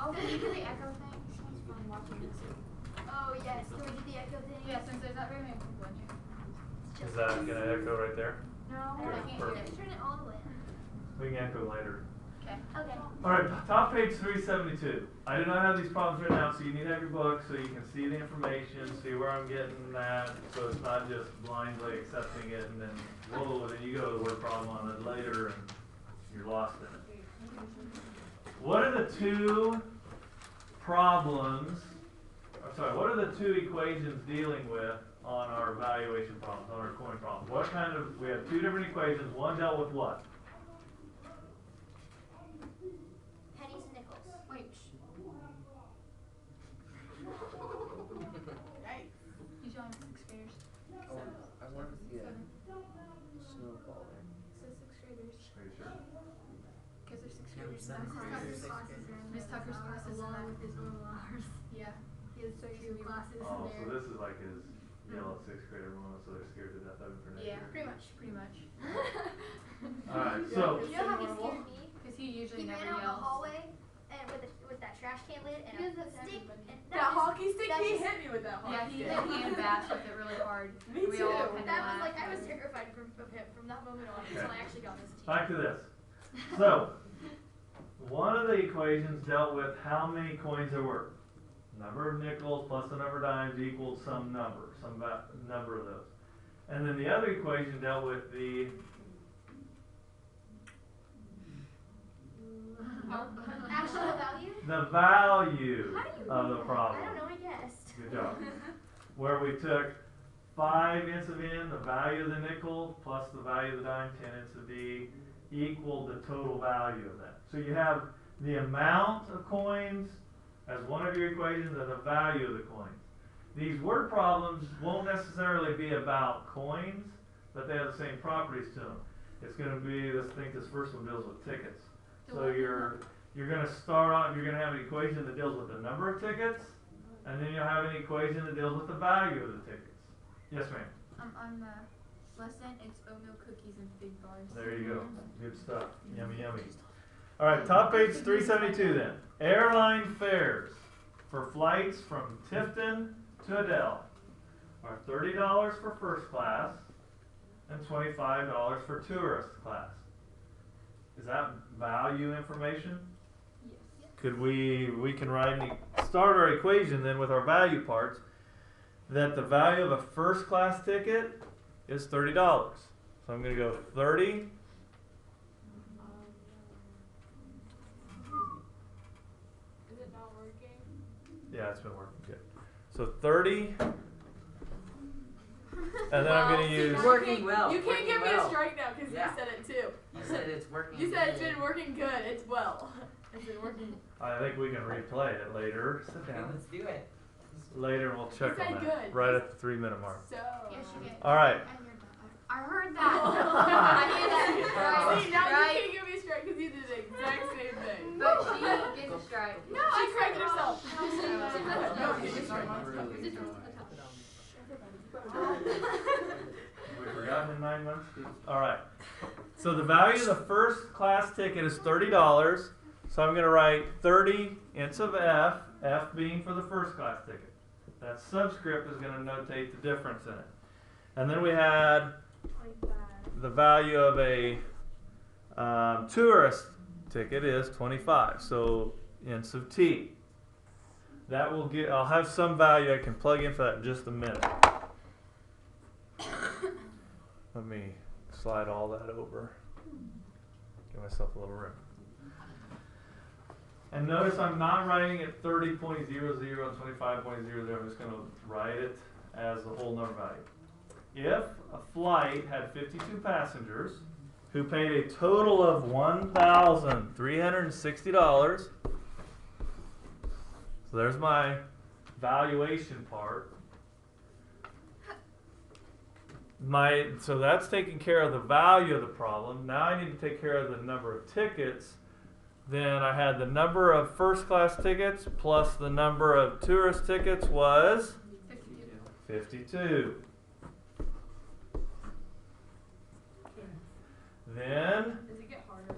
Oh, can you do the echo thing? Sounds fun watching this. Oh yes, can we do the echo thing? Yeah, since there's not very many people in here. Is that gonna echo right there? No, I I don't can't know. hear it. Turn it all the way. We can echo later. Okay. Okay. Alright, top page 372. I do not have these problems written out, so you need to have your book so you can see the information, see where I'm getting that, so it's not just blindly accepting it and then, whoa, then you go to the word problem on it later and you're lost in it. What are the two problems, what are the two equations dealing with on our valuation problems, on our coin problem? What kind of, we have two different equations, one dealt with what? Pennies and nickels. Wait. Right. You showing sixth graders? Oh, I want to see a snowball there. So sixth graders. Are you sure? Because they're sixth Yeah, graders. seventh graders, sixth classes graders. Miss Tucker's classes along with his normal hours. Yeah. He has so few classes in Oh, so there. this is like his yellow sixth grader one, so they're scared to death of him for next Yeah, year. pretty much. Pretty much. Alright, so, You know how he scared me? Because he usually He never ran out in the yells. hallway and with that trash can lid and He does a that to stick everybody. and That hockey stick, that's he just- hit me with that hockey Yeah, he stick. hit hand bash with it really hard. Me We all too. kinda that was like I laughed. was terrified of him from that moment on until I actually got this teacher. back to this. So, one of the equations dealt with how many coins there were. Number of nickels plus the number of dimes equals some number, number of those. And then the other equation dealt with the Actual value? value How do you of know the that? problem. I don't know, I guessed. Good job. Where we took 5 ints of N, the value of the nickel, plus the value of the dime, 10 ints of D, equal the total value of that. So you have the amount of coins as one of your equations and the value of the coins. These word problems won't necessarily be about coins, but they have the same properties to them. It's going to be, I think this first one deals with tickets. So you're going to start on, you're going to have an equation that deals with the number of tickets, and then you'll have an equation that deals with the value of the tickets. Yes, ma'am. On the lesson, it's oatmeal cookies and fig bars. There you go. Good stuff. Yummy, yummy. All right, top page 372 then. Airline fares for flights from Tifton to Adele are $30 for first class and $25 for tourist class. Is that value information? Yes. Could we can start our equation then with our value parts, that the value of a first class ticket is $30. So I'm going to go 30. Is it not working? Yeah, it's been working good. So 30. And then I'm going to use. Working well. You can't working give me well. a strike now because Yeah. you said it too. You said it's working. You said it's been working good. It's well. It's been working. I think we can replay it later. Sit Okay, down. let's do it. Later, and we'll check said on that. good. Right at the 3-minute mark. So. Yes, you get. All right. And you're done. I heard that. I hear that. See, now Right. you can't give me a strike because you did the exact same thing. But she gets a strike. No, she corrected herself. We've forgotten in 9 months. All right. So the value of the first class ticket is $30. So I'm going to write 30 ints of F, F being for the first class ticket. That subscript is going to notate the difference in it. And then we had the value of a tourist ticket is 25. So ints of T. That will get, I'll have some value I can plug in for that in just a minute. Let me slide all that over. Give myself a little room. And notice I'm not writing it 30.00 and 25.00. I'm just going to write it as the whole number value. If a flight had 52 passengers who paid a total of $1,360, so there's my valuation part. So that's taking care of the value of the problem. Now I need to take care of the number of tickets. Then I had the number of first class tickets plus the number of tourist tickets was 52. Then Does it get harder?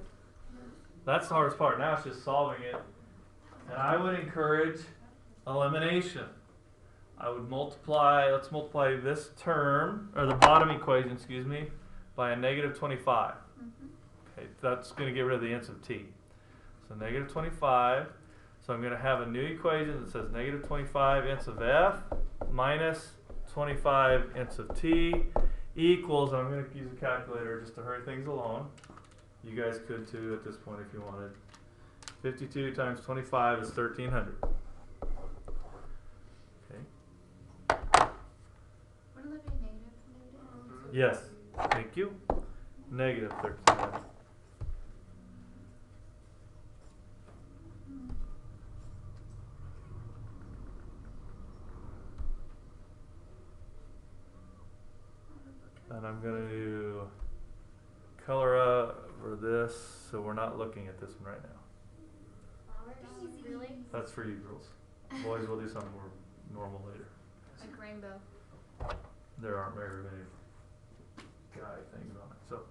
that's the hardest part. Now it's just solving it And I would encourage elimination. I would multiply, let's multiply this term, or the bottom equation, excuse me, by a negative 25. Okay, that's going to get rid of the nth of t. So negative 25. So I'm going to have a new equation that says negative 25 nths of f minus 25 nths of t equals, and I'm going to use a calculator just to hurry things along. You guys could too at this point if you wanted. 52 times 25 is 1300. Okay. Wouldn't it be negative? Yes. Thank you. Negative 1300. And I'm going to color over this so we're not looking at this one right now. Flowers? Really? That's for you girls. Boys will do something more normal later. Like rainbow. There aren't very many guy things on it. So,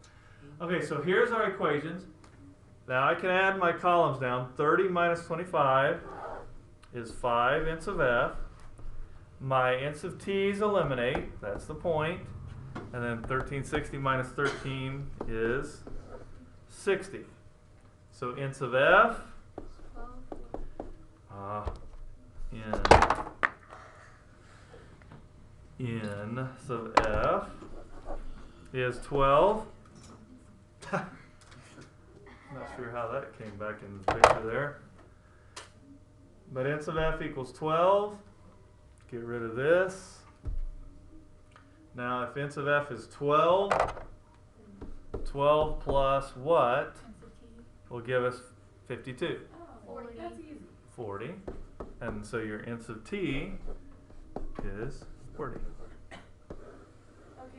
okay, so here's our equations. Now I can add my columns down. 30 minus 25 is 5 nths of f. My nths of t's eliminate. That's the point. And then 1360 minus 13 is 60. So nths of f nths of f is 12. Not sure how that came back in the picture there. But nths of f equals 12. Get rid of this. Now if nths of f is 12, 12 plus what will give us 52? 40. That's easy. 40. And so your nths of t is 40. Okay,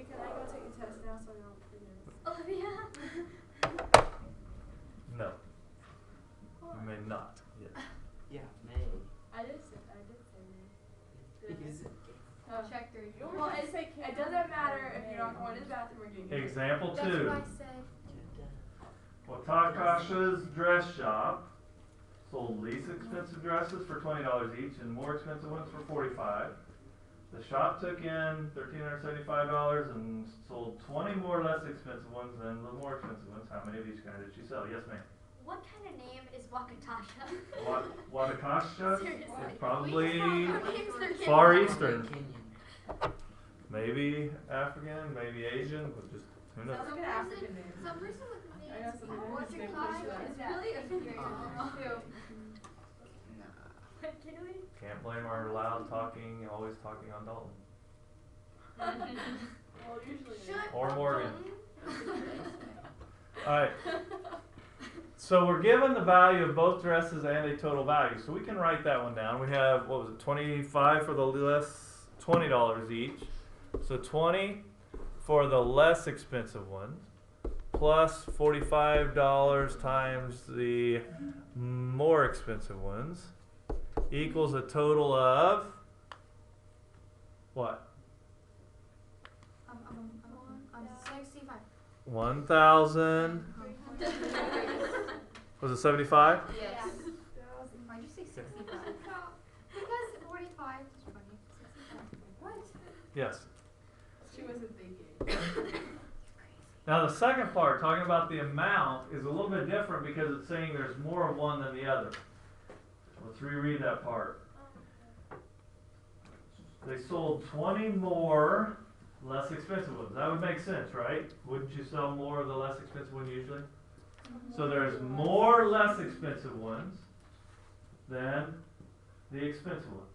can I go take a test now so I don't forget? Olivia? No. You may not. Yes. Yeah, May. I did say May. Because Check their Well, it doesn't matter if you're not going to the bathroom or getting your Example That's 2. what I said. Watakasha's dress shop sold least expensive dresses for $20 each and more expensive ones for $45. The shop took in $1,375 and sold 20 more less expensive ones than the more expensive ones. How many of each kind did she sell? Yes, ma'am. What kind of name is Wakatasha? Watakasha? Seriously. It's probably Names their kids. Far Eastern. Kenyan. Maybe African, maybe Asian, but just who knows? Sounds like an African name. Some person with the I know name. something What's that your has class? to be It's really infuriating. Kaylee? Can't blame our loud talking, always talking on Dalton. Well, usually. Or Morgan. Alright. So we're given the value of both dresses and a total value. So we can write that one down. We have, what was it, 25 for the less, $20 each. So 20 for the less expensive ones, plus $45 times the more expensive ones, equals a total of what? 65. 1,000. Was it 75? Yes. Why'd you say 65? Because 45 is funny. 65. What? Yes. She wasn't thinking. Now the second part, talking about the amount, is a little bit different because it's saying there's more of one than the other. Let's reread that part. They sold 20 more less expensive ones. That would make sense, right? Wouldn't you sell more of the less expensive one usually? So there's more less expensive ones than the expensive ones.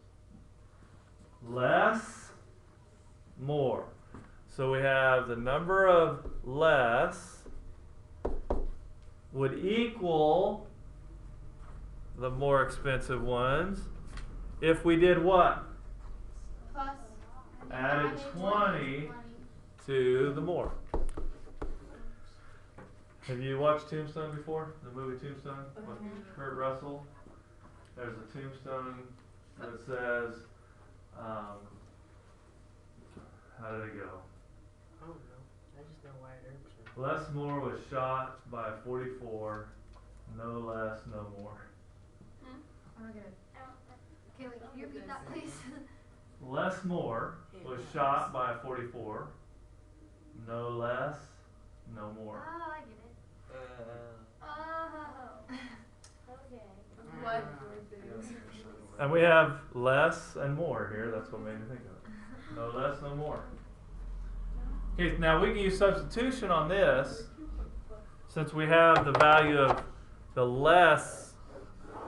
Less, more. So we have the number of less would equal the more expensive ones if we did what? Plus. Added 20 to the more. Have you watched Tombstone before? The movie Tombstone with Kurt Russell? There's a tombstone that says, how did it go? I don't know. I just know Wyatt Earp. Les Moore was shot by a 44, no less, no more. Okay. that, please. Less more was shot by a 44. No less, no more. Oh, I get it. Oh. Okay. What? And we have less and more here. That's what made me think of it. No less, no more. Okay, now we can use substitution on this. Since we have the value of the less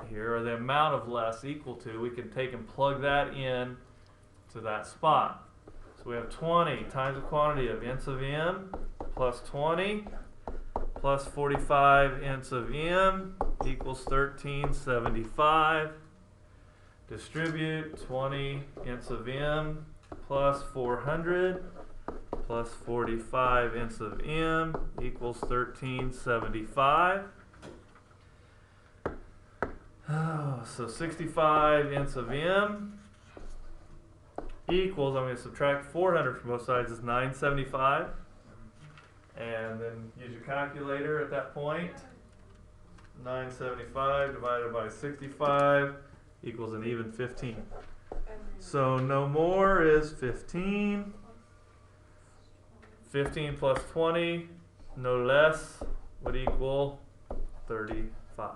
here, or the amount of less equal to, we can take and plug that in to that spot. So we have 20 times the quantity of ints of m plus 20 plus 45 ints of m equals 1375. Distribute 20 ints of m plus 400 plus 45 ints of m equals 1375. So 65 ints of m equals, I'm going to subtract 400 from both sides, is 975. And then use your calculator at that point. 975 divided by 65 equals an even 15. So no more is 15. 15 plus 20, no less, would equal 35.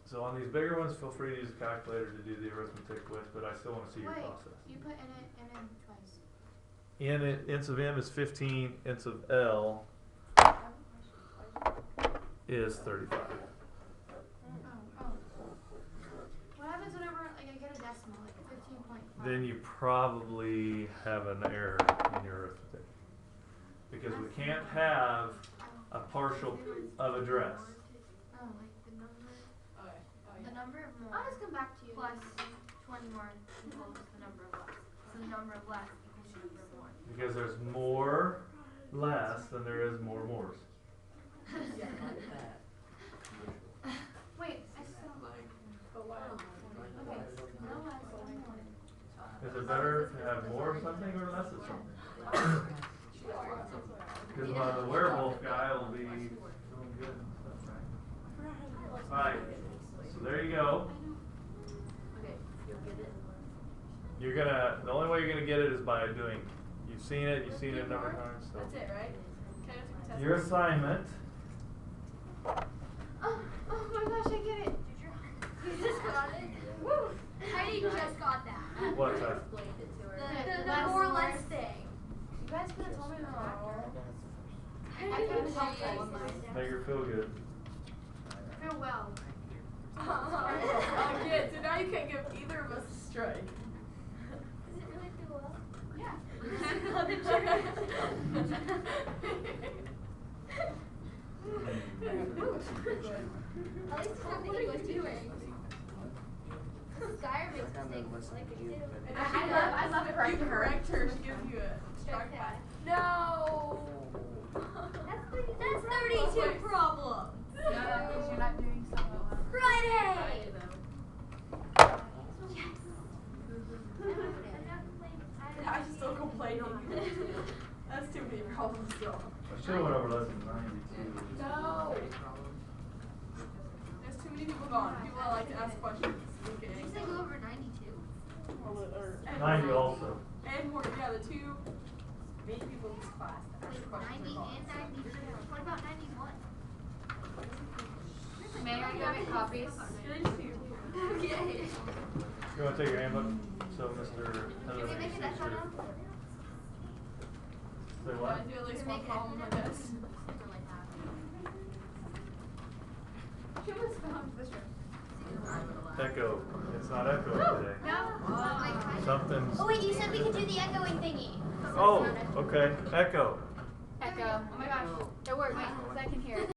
So on these bigger ones, feel free to use a calculator to do the arithmetic with, but I still want to see your Wait, process. you put in it and then twice. Ints of m is 15, ints of L is 35. What happens whenever like I get a decimal, like 15.5? Then you probably have an error in your arithmetic. Because we can't have a partial of address. Oh, like the number. Okay. Oh, The yeah. number of more I'll just come back to you. plus 20 more equals the number of less. So the number of less equals the number of more. Because there's more less than there is more mores. Wait, I still. But why? Okay, no less than one. Is it better to have more of something or less of something? Because the werewolf guy will be doing good and stuff, right? Alright, so there you go. Okay, you'll get it. The only way you're gonna get it is by doing, you've seen it a number of times, so. That's it, right? Can I take a test? Your assignment, Oh my gosh, I get it. You just got it? Woo! Heidi just got that. what's that? The more or less thing. You guys could have told me that. I could have helped all of mine. Make her feel good. Farewell. Oh, good. So now you can't give either of us a strike. Does it really feel well? Yeah. At least it's something he was doing. Skyr makes mistakes like it did. And I if love you correcting her. correct her, she gives you a strike back. No! That's 32 problems. No, that means you're not doing so well. Friday! I'm still complaining. That's too many problems still. I should have went over lesson 92. No! There's too many people gone. People that like to ask questions. Okay. Did you say go over 92? And 90 also. And more, yeah, the two main people in this class that ask Wait, questions 90 are gone. and 92. What about 91? May I go make copies? Okay. You want to take your handbook? So Mr. Can we make it that Say I what? do at least one problem, I guess. She was found this room. Echo. It's not echoing today. No. Something's. Oh wait, you said we could do the echoing thingy. Oh, okay. Echo. Echo. Oh my gosh. It worked. I can hear it.